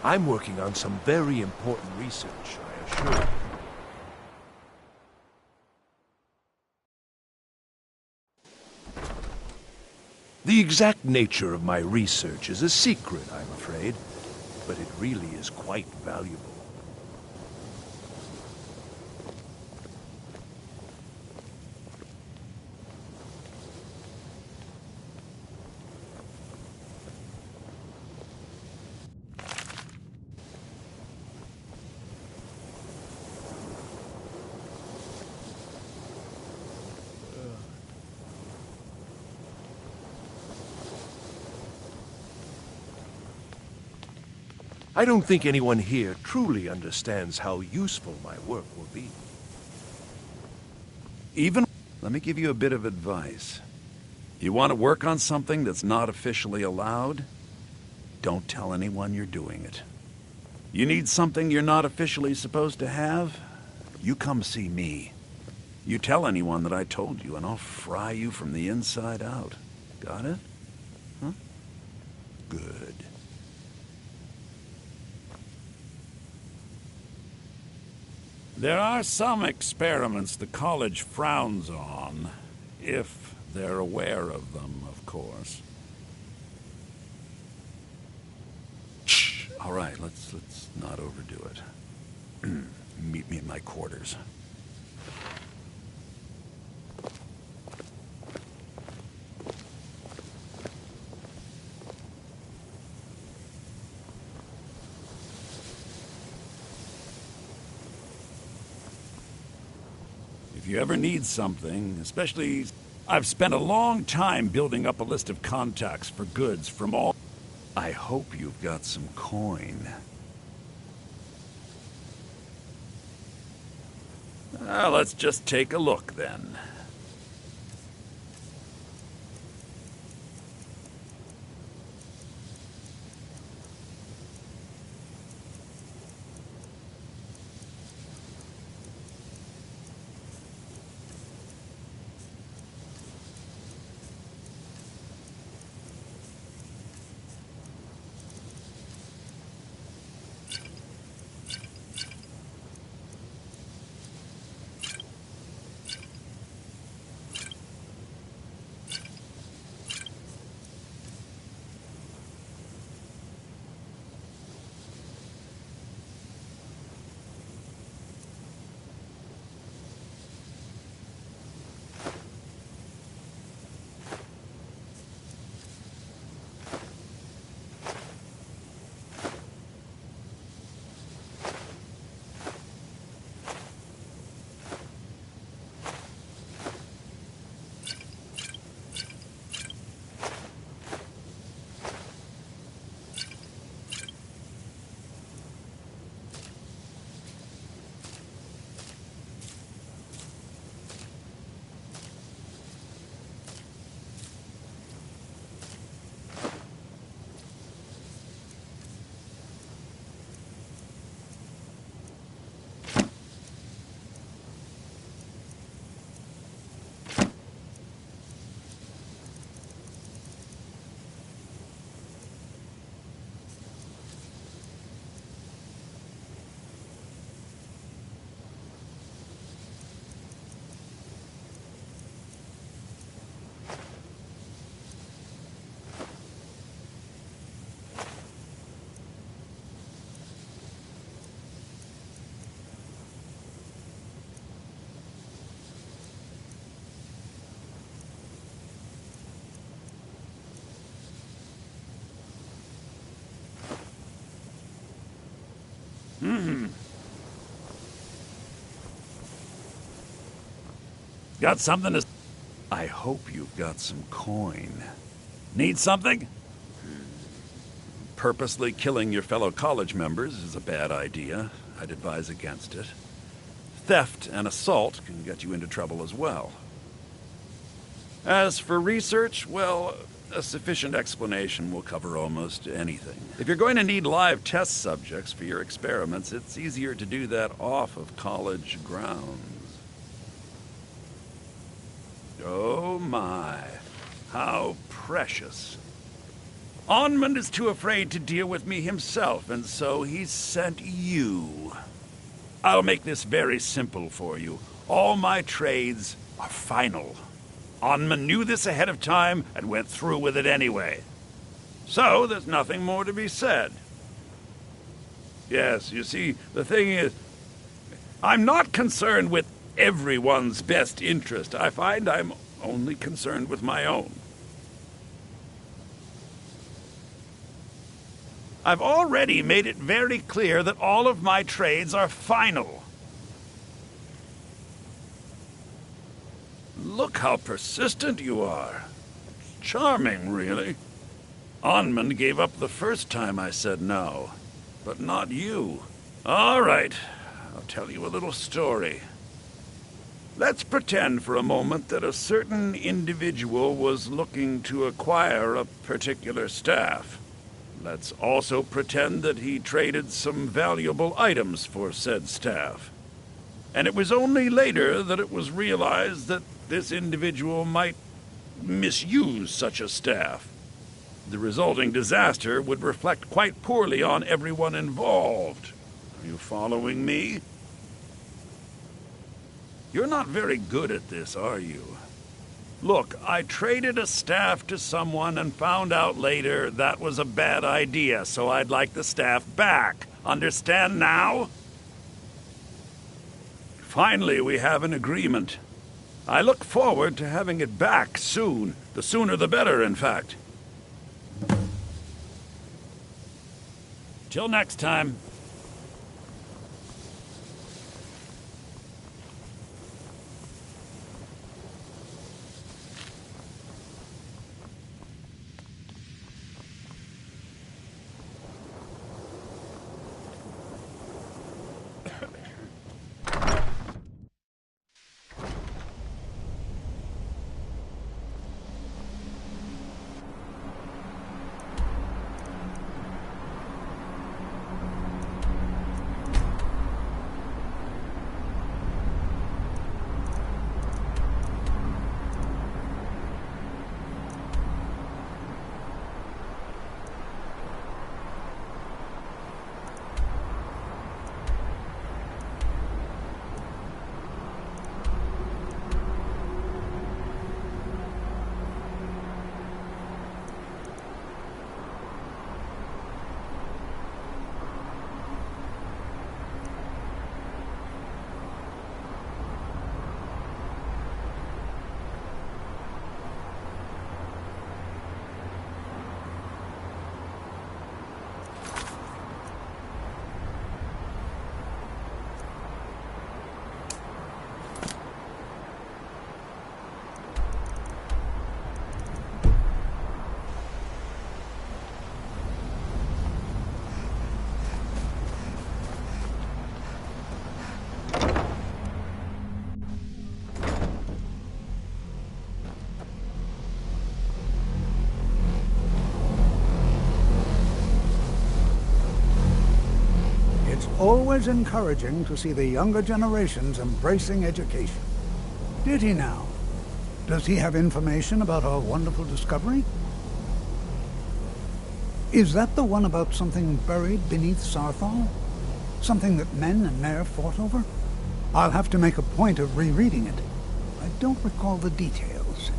I'm working on some very important research, I assure you. The exact nature of my research is a secret, I'm afraid, but it really is quite valuable. I don't think anyone here truly understands how useful my work will be. Let me give you a bit of advice. You want to work on something that's not officially allowed? Don't tell anyone you're doing it. You need something you're not officially supposed to have? You come see me. You tell anyone that I told you, and I'll fry you from the inside out. Got it? Huh? Good. There are some experiments the college frowns on, if they're aware of them, of course. Shh! All right, let's not overdo it. Meet me in my quarters. If you ever need something, especially... I've spent a long time building up a list of contacts for goods from all... I hope you've got some coin. Let's just take a look, then. Got something to... I hope you've got some coin. Need something? Purposely killing your fellow college members is a bad idea. I'd advise against it. Theft and assault can get you into trouble as well. As for research, well, a sufficient explanation will cover almost anything. If you're going to need live test subjects for your experiments, it's easier to do that off of college grounds. Oh my, how precious. Onmund is too afraid to deal with me himself, and so he's sent you. I'll make this very simple for you. All my trades are final. Onmund knew this ahead of time and went through with it anyway. So there's nothing more to be said. Yes, you see, the thing is, I'm not concerned with everyone's best interest. I find I'm only concerned with my own. I've already made it very clear that all of my trades are final. Look how persistent you are. It's charming, really. Onmund gave up the first time I said no, but not you. All right, I'll tell you a little story. Let's pretend for a moment that a certain individual was looking to acquire a particular staff. Let's also pretend that he traded some valuable items for said staff. And it was only later that it was realized that this individual might misuse such a staff. The resulting disaster would reflect quite poorly on everyone involved. Are you following me? You're not very good at this, are you? Look, I traded a staff to someone and found out later that was a bad idea, so I'd like the staff back. Understand now? Finally, we have an agreement. I look forward to having it back soon. The sooner the better, in fact. Till next time. Always encouraging to see the younger generations embracing education. Did he now? Does he have information about our wonderful discovery? Is that the one about something buried beneath Sarthal? Something that men and Mare fought over? I'll have to make a point of rereading it. I don't recall the details.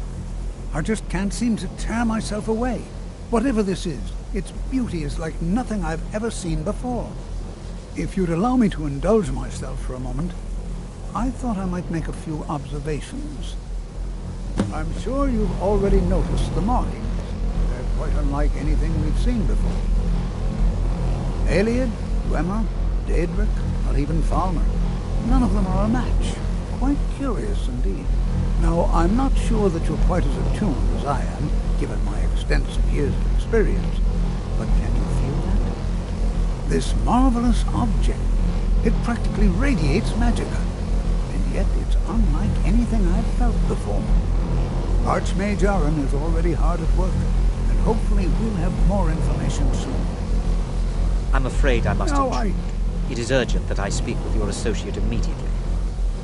I just can't seem to tear myself away. Whatever this is, its beauty is like nothing I've ever seen before. If you'd allow me to indulge myself for a moment, I thought I might make a few observations. I'm sure you've already noticed the markings. They're quite unlike anything we've seen before. Eliad, Dwemer, Daedric, or even Falmer. None of them are a match. Quite curious indeed. Now, I'm not sure that you're quite as attuned as I am, given my extensive years of experience, but can you feel that? This marvelous object, it practically radiates magicka, and yet it's unlike anything I've felt before. Archmage Aaron is already hard at work, and hopefully we'll have more information soon. I'm afraid I must intrude. It is urgent that I speak with your associate immediately.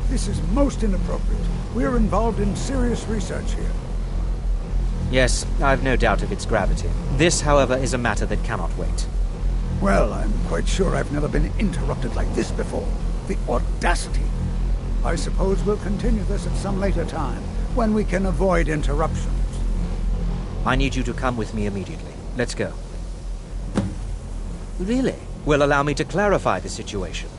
This is most inappropriate. We're involved in serious research here. Yes, I've no doubt of its gravity. This, however, is a matter that cannot wait. Well, I'm quite sure I've never been interrupted like this before. The audacity. I suppose we'll continue this at some later time, when we can avoid interruptions. I need you to come with me immediately. Let's go. Really? Well, allow me to clarify the situation.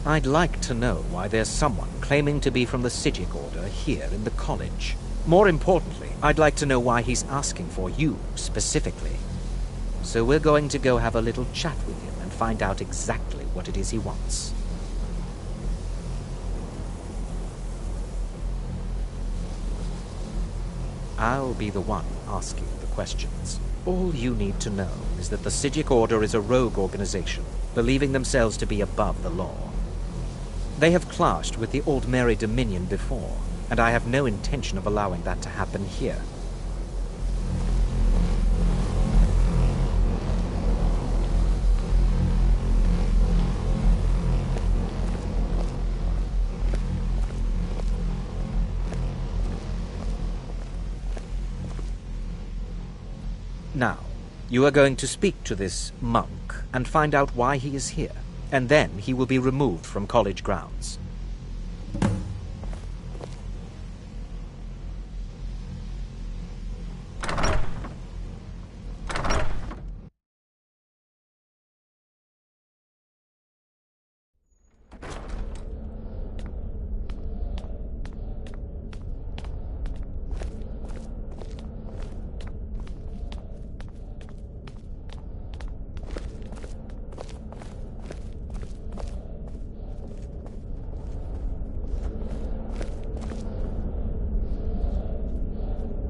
I'd like to know why there's someone claiming to be from the Psijic Order here in the college. More importantly, I'd like to know why he's asking for you, specifically. So we're going to go have a little chat with him and find out exactly what it is he wants. I'll be the one asking the questions. All you need to know is that the Psijic Order is a rogue organization, believing themselves to be above the law. They have clashed with the Old Mary Dominion before, and I have no intention of allowing that to happen here. Now, you are going to speak to this monk and find out why he is here, and then he will be removed from college grounds.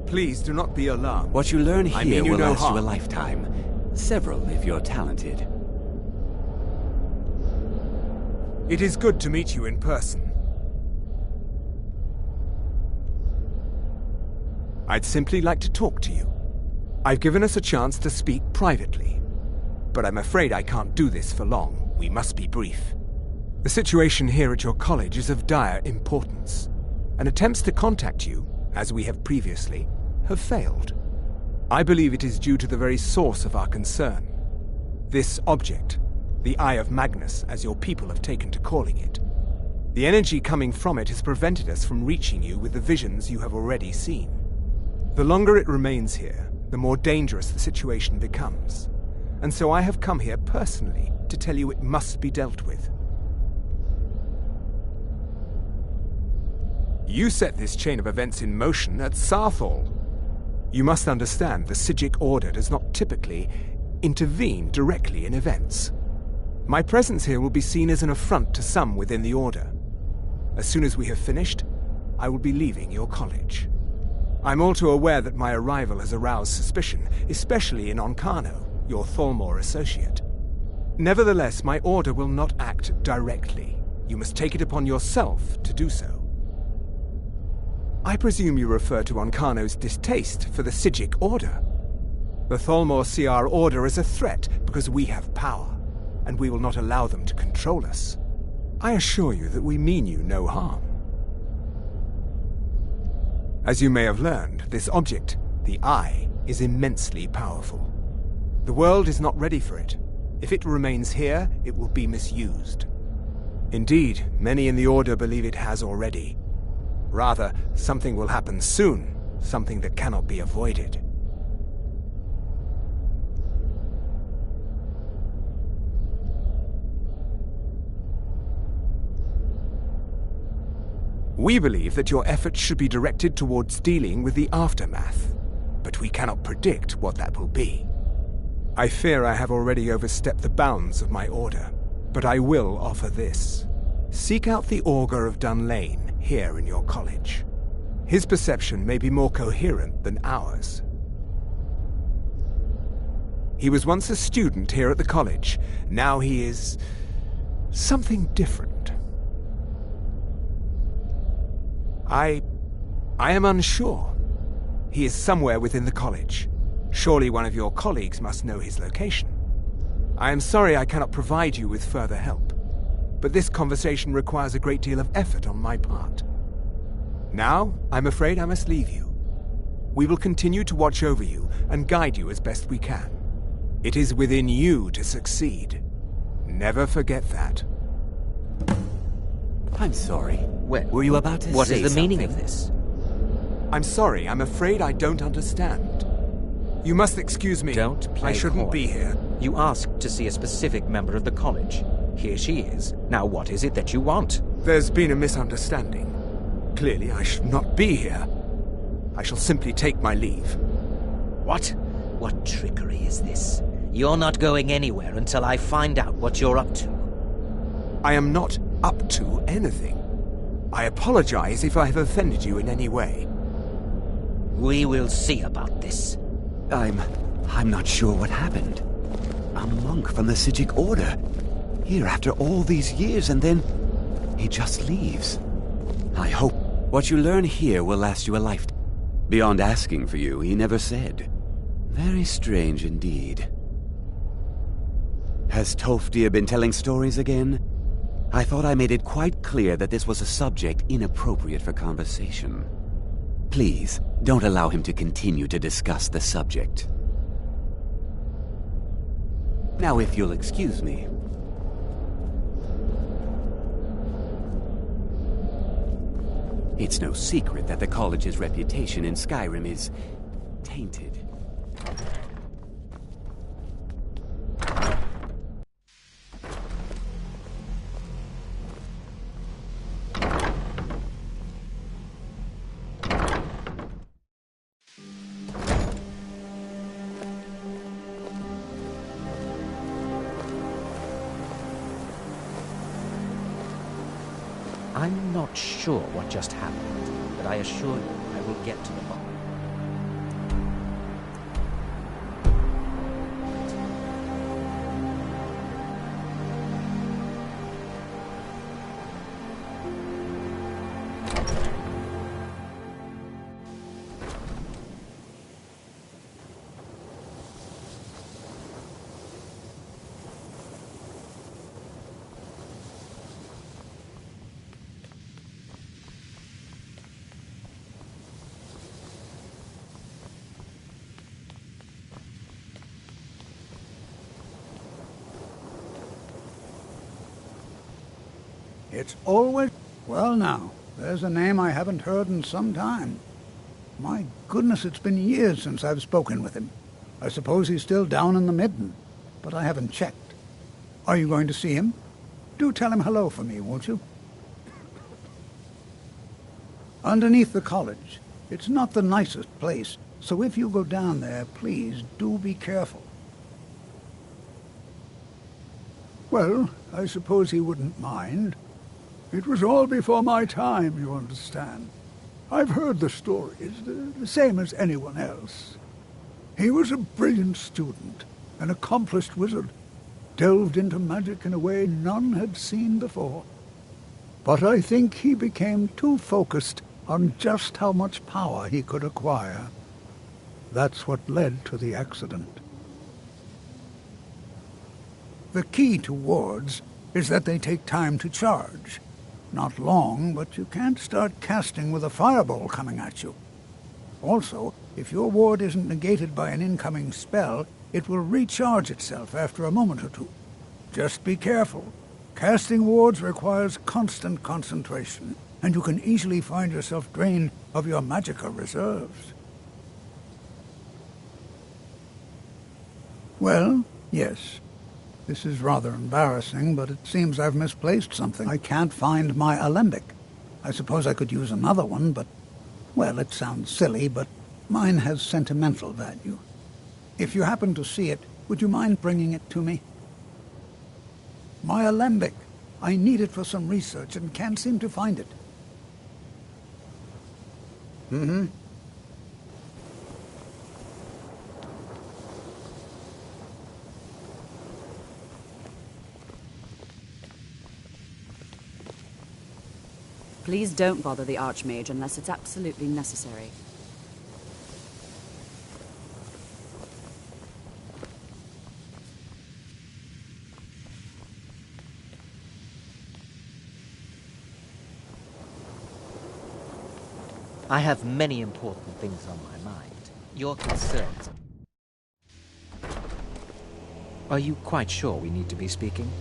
Please do not be alarmed. What you learn I here mean you will no last you a harm. lifetime. Several if you're talented. It is good to meet you in person. I'd simply like to talk to you. I've given us a chance to speak privately, but I'm afraid I can't do this for long. We must be brief. The situation here at your college is of dire importance, and attempts to contact you, as we have previously, have failed. I believe it is due to the very source of our concern. This object, the Eye of Magnus, as your people have taken to calling it. The energy coming from it has prevented us from reaching you with the visions you have already seen. The longer it remains here, the more dangerous the situation becomes. And so I have come here personally to tell you it must be dealt with. You set this chain of events in motion at Sarthal. You must understand the Psijic Order does not typically intervene directly in events. My presence here will be seen as an affront to some within the Order. As soon as we have finished, I will be leaving your college. I'm all too aware that my arrival has aroused suspicion, especially in Onkano, your Thalmor associate. Nevertheless, my order will not act directly. You must take it upon yourself to do so. I presume you refer to Onkano's distaste for the Psijic Order. The Thalmor see our order as a threat because we have power, and we will not allow them to control us. I assure you that we mean you no harm. As you may have learned, this object, the Eye, is immensely powerful. The world is not ready for it. If it remains here, it will be misused. Indeed, many in the Order believe it has already. Rather, something will happen soon, something that cannot be avoided. We believe that your efforts should be directed towards dealing with the aftermath, but we cannot predict what that will be. I fear I have already overstepped the bounds of my order, but I will offer this. Seek out the Augur of Dunlane here in your college. His perception may be more coherent than ours. He was once a student here at the college. Now he is something different. I am unsure. He is somewhere within the college. Surely one of your colleagues must know his location. I am sorry I cannot provide you with further help, but this conversation requires a great deal of effort on my part. Now, I'm afraid I must leave you. We will continue to watch over you and guide you as best we can. It is within you to succeed. Never forget that. I'm sorry. Well, Were you about to say what is the something? meaning of this? I'm sorry, I'm afraid I don't understand. You must excuse me. Don't play I shouldn't coy. be here. You asked to see a specific member of the college. Here she is. Now what is it that you want? There's been a misunderstanding. Clearly, I should not be here. I shall simply take my leave. What? What trickery is this? You're not going anywhere until I find out what you're up to. I am not up to anything. I apologize if I have offended you in any way. We will see about this. I'm not sure what happened. A monk from the Sijic Order. Here after all these years, and then he just leaves. I hope what you learn here will last you a lifetime. Beyond asking for you, he never said. Very strange indeed. Has Tofdir been telling stories again? I thought I made it quite clear that this was a subject inappropriate for conversation. Please, don't allow him to continue to discuss the subject. Now, if you'll excuse me. It's no secret that the college's reputation in Skyrim is tainted. I'm not sure what just happened, but I assure you I will get to the bottom. It's always... Well now, there's a name I haven't heard in some time. My goodness, it's been years since I've spoken with him. I suppose he's still down in the Midden, but I haven't checked. Are you going to see him? Do tell him hello for me, won't you? Underneath the college. It's not the nicest place, so if you go down there, please do be careful. Well, I suppose he wouldn't mind. It was all before my time, you understand. I've heard the stories, the same as anyone else. He was a brilliant student, an accomplished wizard, delved into magic in a way none had seen before. But I think he became too focused on just how much power he could acquire. That's what led to the accident. The key to wards is that they take time to charge. Not long, but you can't start casting with a fireball coming at you. Also, if your ward isn't negated by an incoming spell, it will recharge itself after a moment or two. Just be careful. Casting wards requires constant concentration, and you can easily find yourself drained of your magicka reserves. Well, yes. This is rather embarrassing, but it seems I've misplaced something. I can't find my alembic. I suppose I could use another one, but... well, it sounds silly, but mine has sentimental value. If you happen to see it, would you mind bringing it to me? My alembic. I need it for some research and can't seem to find it. Mm-hmm. Please don't bother the Archmage unless it's absolutely necessary. I have many important things on my mind. Your concerns... Are you quite sure we need to be speaking?